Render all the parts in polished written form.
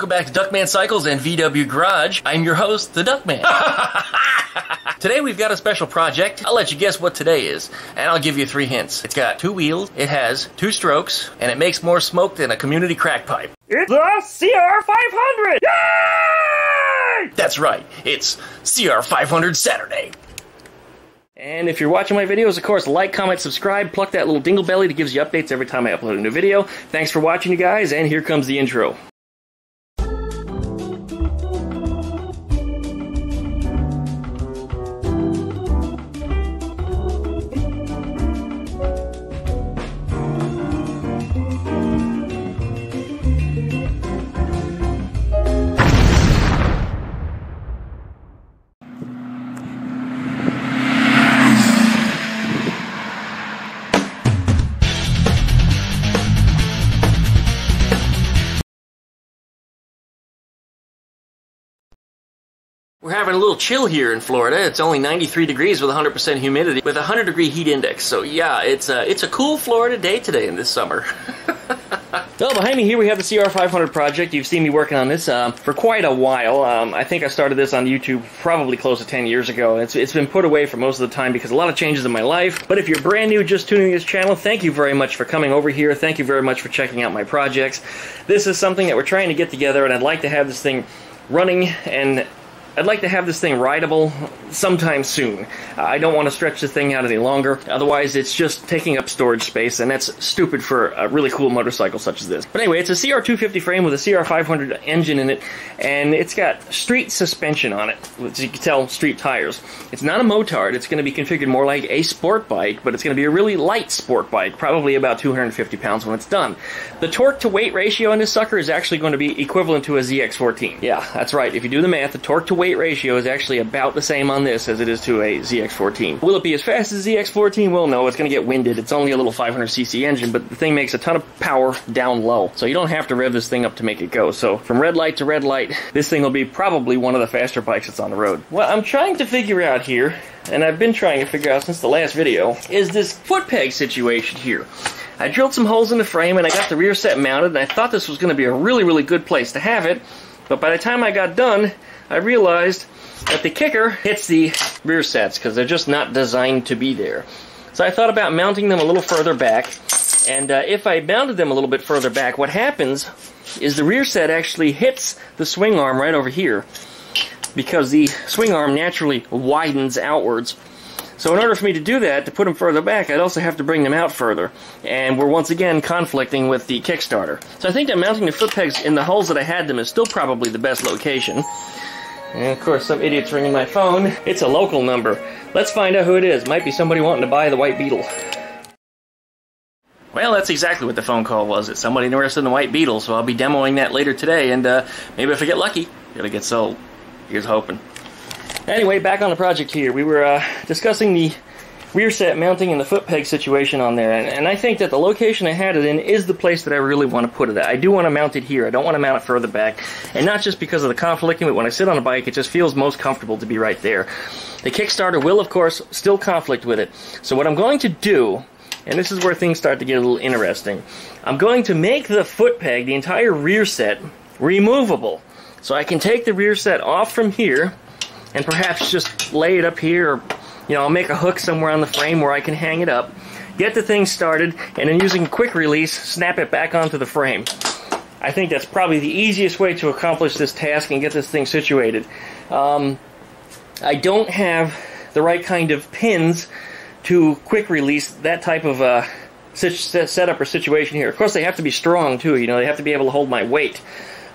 welcome back to Duckman Cycles and VW Garage. I'm your host, the Duckman. Today we've got a special project. I'll let you guess what today is, and I'll give you 3 hints. It's got 2 wheels, it has 2 strokes, and it makes more smoke than a community crack pipe. It's the CR500! Yay! That's right, it's CR500 Saturday. And if you're watching my videos, of course, like, comment, subscribe, pluck that little dingle belly that gives you updates every time I upload a new video. Thanks for watching, you guys, and here comes the intro. We're having a little chill here in Florida. It's only 93 degrees with 100% humidity with a 100-degree heat index. So yeah, it's a cool Florida day today in this summer. Well, behind me here we have the CR500 project. You've seen me working on this for quite a while. I think I started this on YouTube probably close to 10 years ago. It's been put away for most of the time because a lot of changes in my life. But if you're brand new just tuning this channel, thank you very much for coming over here. Thank you very much for checking out my projects. This is something that we're trying to get together, and I'd like to have this thing running, and I'd like to have this thing rideable sometime soon. I don't want to stretch this thing out any longer, otherwise it's just taking up storage space, and that's stupid for a really cool motorcycle such as this. But anyway, it's a CR250 frame with a CR500 engine in it, and it's got street suspension on it, as you can tell, street tires. It's not a motard, it's going to be configured more like a sport bike, but it's going to be a really light sport bike, probably about 250 pounds when it's done. The torque to weight ratio in this sucker is actually going to be equivalent to a ZX14. Yeah, that's right, if you do the math, the torque to weight ratio is actually about the same on this as it is to a ZX14. Will it be as fast as ZX14? Well, no, it's going to get winded. It's only a little 500cc engine, but the thing makes a ton of power down low, so you don't have to rev this thing up to make it go. So from red light to red light, this thing will be probably one of the faster bikes that's on the road. What I'm trying to figure out here, and I've been trying to figure out since the last video, is this Footpeg situation here. I drilled some holes in the frame and I got the rear set mounted, and I thought this was going to be a really good place to have it, but by the time I got done, I realized that the kicker hits the rear sets because they're just not designed to be there. So I thought about mounting them a little further back, and if I mounted them a little bit further back, what happens is the rear set actually hits the swing arm right over here because the swing arm naturally widens outwards. So in order for me to do that, to put them further back, I'd also have to bring them out further. And we're once again conflicting with the kickstarter. So I think that mounting the foot pegs in the holes that I had them is still probably the best location. And of course, some idiot's ringing my phone. It's a local number. Let's find out who it is. Might be somebody wanting to buy the white Beetle. Well, that's exactly what the phone call was. It's somebody interested in the white Beetle, so I'll be demoing that later today, and maybe if I get lucky, it'll get sold. Here's hoping. Anyway, back on the project here. We were discussing the rear set mounting and the foot peg situation on there, and I think that the location I had it in is the place that I really want to put it at. I do want to mount it here. I don't want to mount it further back, and not just because of the conflicting, but when I sit on a bike, it just feels most comfortable to be right there. The kickstarter will, of course, still conflict with it. So what I'm going to do, and this is where things start to get a little interesting, I'm going to make the foot peg, the entire rear set, removable. So I can take the rear set off from here, and perhaps just lay it up here, or I'll make a hook somewhere on the frame where I can hang it up, get the thing started, and then using a quick release, snap it back onto the frame. I think that's probably the easiest way to accomplish this task and get this thing situated. I don't have the right kind of pins to quick release that type of setup or situation here. Of course, they have to be strong too, they have to be able to hold my weight.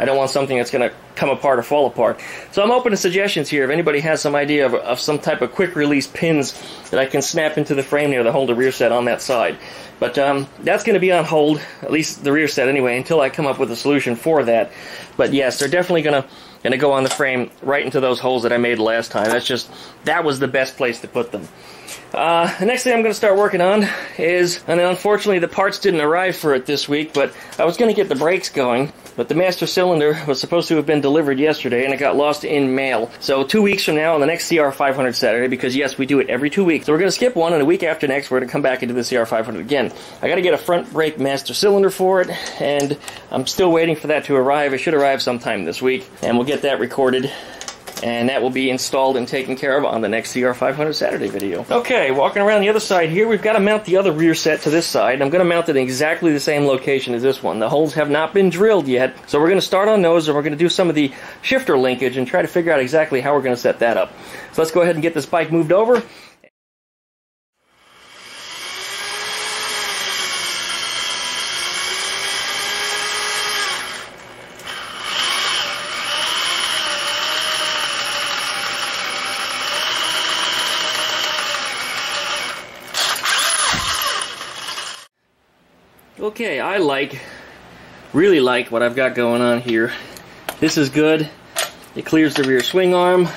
I don't want something that's going to come apart or fall apart. So I'm open to suggestions here if anybody has some idea of some type of quick release pins that I can snap into the frame there to hold the rear set on that side. But that's going to be on hold, at least the rear set anyway, until I come up with a solution for that. But yes, they're definitely going to go on the frame right into those holes that I made last time. That was the best place to put them. The next thing I'm going to start working on is, and unfortunately the parts didn't arrive for it this week, but I was going to get the brakes going. but the master cylinder was supposed to have been delivered yesterday, and it got lost in mail. So 2 weeks from now on the next CR500 Saturday, because yes, we do it every 2 weeks. So we're going to skip one, and a week after next, we're going to come back into the CR500 again. I got to get a front brake master cylinder for it, and I'm still waiting for that to arrive. It should arrive sometime this week, and we'll get that recorded. And that will be installed and taken care of on the next CR500 Saturday video. Okay, walking around the other side here, we've got to mount the other rear set to this side. I'm going to mount it in exactly the same location as this one. The holes have not been drilled yet, so we're going to start on those, and we're going to do some of the shifter linkage and try to figure out exactly how we're going to set that up. So let's go ahead and get this bike moved over. Okay, I really like what I've got going on here. This is good. It clears the rear swing arm.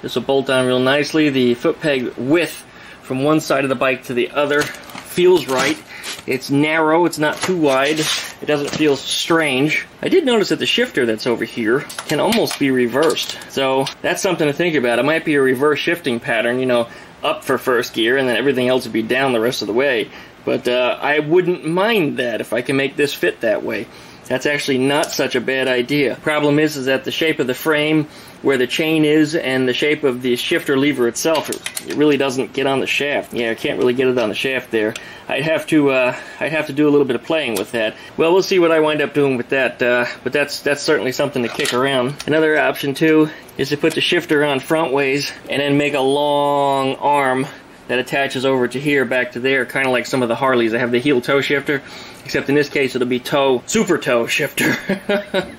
This will bolt on real nicely. The foot peg width from one side of the bike to the other feels right. It's narrow, it's not too wide. It doesn't feel strange. I did notice that the shifter that's over here can almost be reversed. So that's something to think about. It might be a reverse shifting pattern, you know, up for first gear and then everything else would be down the rest of the way. But I wouldn't mind that if I can make this fit that way. That's actually not such a bad idea. Problem is that the shape of the frame, where the chain is, and the shape of the shifter lever itself, it really doesn't get on the shaft. Yeah, I can't really get it on the shaft there. I'd have to do a little bit of playing with that. Well, we'll see what I wind up doing with that. But that's certainly something to kick around. Another option too is to put the shifter on front ways and then make a long arm that attaches over to here, back to there, kind of like some of the Harleys. I have the heel toe shifter, except in this case it'll be super toe shifter.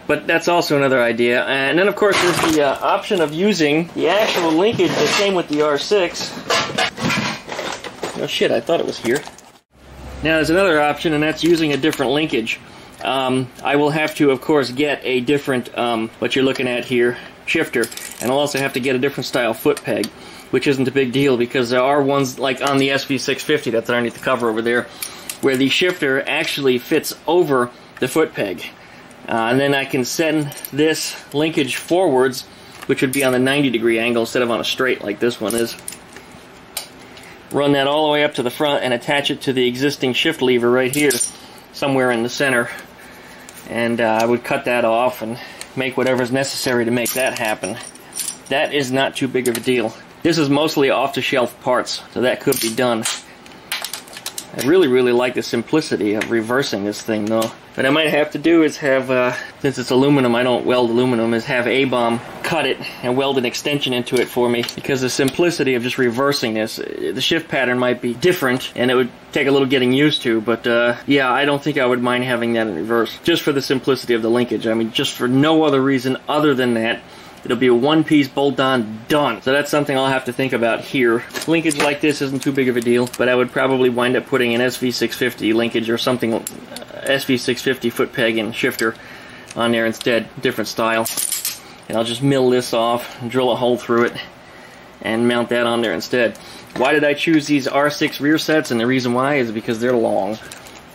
But that's also another idea. And then of course there's the option of using the actual linkage the same with the R6. Oh shit, I thought it was here. Now there's another option, and that's using a different linkage. I will have to, of course, get a different, what you're looking at here, shifter, and I'll also have to get a different style foot peg, which isn't a big deal because there are ones like on the SV650 that's underneath the cover over there where the shifter actually fits over the foot peg. And then I can send this linkage forwards, which would be on the 90-degree angle instead of on a straight like this one is. Run that all the way up to the front and attach it to the existing shift lever right here, somewhere in the center. And I would cut that off and make whatever's necessary to make that happen. That is not too big of a deal. This is mostly off-the-shelf parts, so that could be done. I really like the simplicity of reversing this thing, though. What I might have to do is have, since it's aluminum, I don't weld aluminum, is have A-bomb cut it and weld an extension into it for me, because the simplicity of just reversing this, the shift pattern might be different, and it would take a little getting used to, but yeah, I don't think I would mind having that in reverse, just for the simplicity of the linkage. I mean, just for no other reason other than that. It'll be a one-piece bolt-on, done. So that's something I'll have to think about here. Linkage like this isn't too big of a deal, but I would probably wind up putting an SV650 linkage or something, SV650 foot peg and shifter on there instead, different style. And I'll just mill this off, and drill a hole through it, and mount that on there instead. Why did I choose these R6 rear sets? And the reason why is because they're long.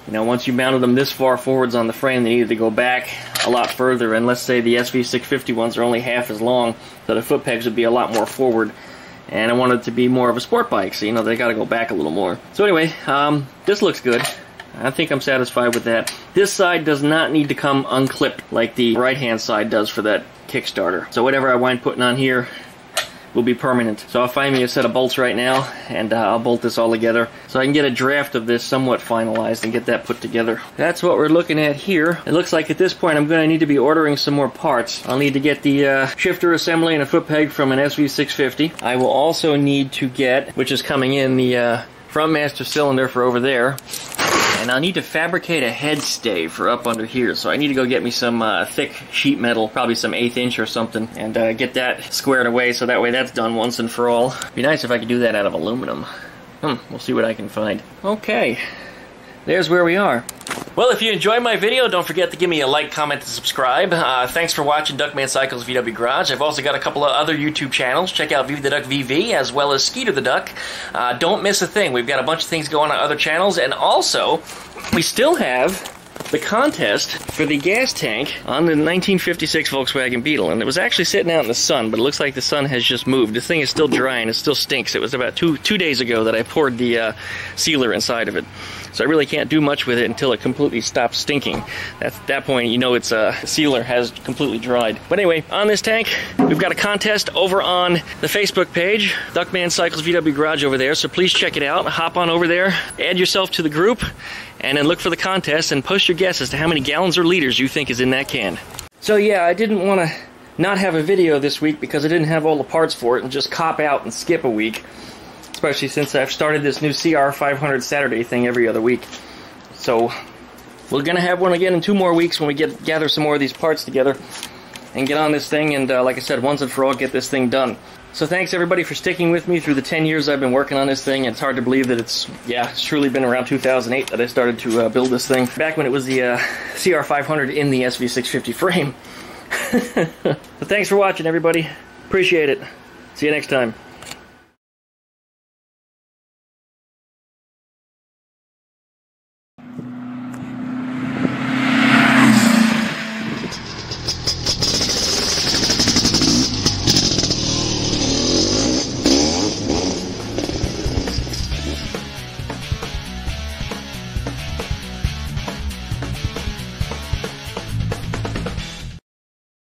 You know, once you mounted them this far forwards on the frame, they needed to go back a lot further, and let's say the SV650 ones are only half as long, so the foot pegs would be a lot more forward. And I wanted it to be more of a sport bike, so you know, they gotta go back a little more. So anyway, this looks good. I think I'm satisfied with that. This side does not need to come unclipped like the right-hand side does for that Kickstarter. So whatever I wind putting on here will be permanent. So I'll find me a set of bolts right now, and I'll bolt this all together so I can get a draft of this somewhat finalized and get that put together. That's what we're looking at here. It looks like at this point I'm going to need to be ordering some more parts. I'll need to get the shifter assembly and a foot peg from an SV650. I will also need to get, which is coming in, the front master cylinder for over there. And I'll need to fabricate a head stay for up under here, so I need to go get me some thick sheet metal, probably some 1/8 inch or something, and get that squared away so that way that's done once and for all. Be nice if I could do that out of aluminum. We'll see what I can find. Okay, there's where we are. Well, if you enjoyed my video, don't forget to give me a like, comment, and subscribe. Thanks for watching Duckman Cycles VW Garage. I've also got a couple of other YouTube channels. Check out Viva the Duck VV as well as Skeeter the Duck. Don't miss a thing. We've got a bunch of things going on other channels, and also, we still have the contest for the gas tank on the 1956 Volkswagen Beetle, and it was actually sitting out in the sun, but it looks like the sun has just moved. This thing is still dry and it still stinks. It was about two days ago that I poured the sealer inside of it. So I really can't do much with it until it completely stops stinking. At that point, you know its sealer has completely dried. But anyway, on this tank, we've got a contest over on the Facebook page, Duckman Cycles VW Garage over there, so please check it out. Hop on over there, add yourself to the group, and then look for the contest and post your guess as to how many gallons or liters you think is in that can. So yeah, I didn't want to not have a video this week because I didn't have all the parts for it and just cop out and skip a week. Especially since I've started this new CR500 Saturday thing every other week. So we're gonna have one again in 2 more weeks when we gather some more of these parts together and get on this thing and like I said, once and for all get this thing done. So thanks everybody for sticking with me through the 10 years I've been working on this thing. It's hard to believe that it's truly been around 2008 that I started to build this thing. Back when it was the CR500 in the SV650 frame. But thanks for watching everybody. Appreciate it. See you next time.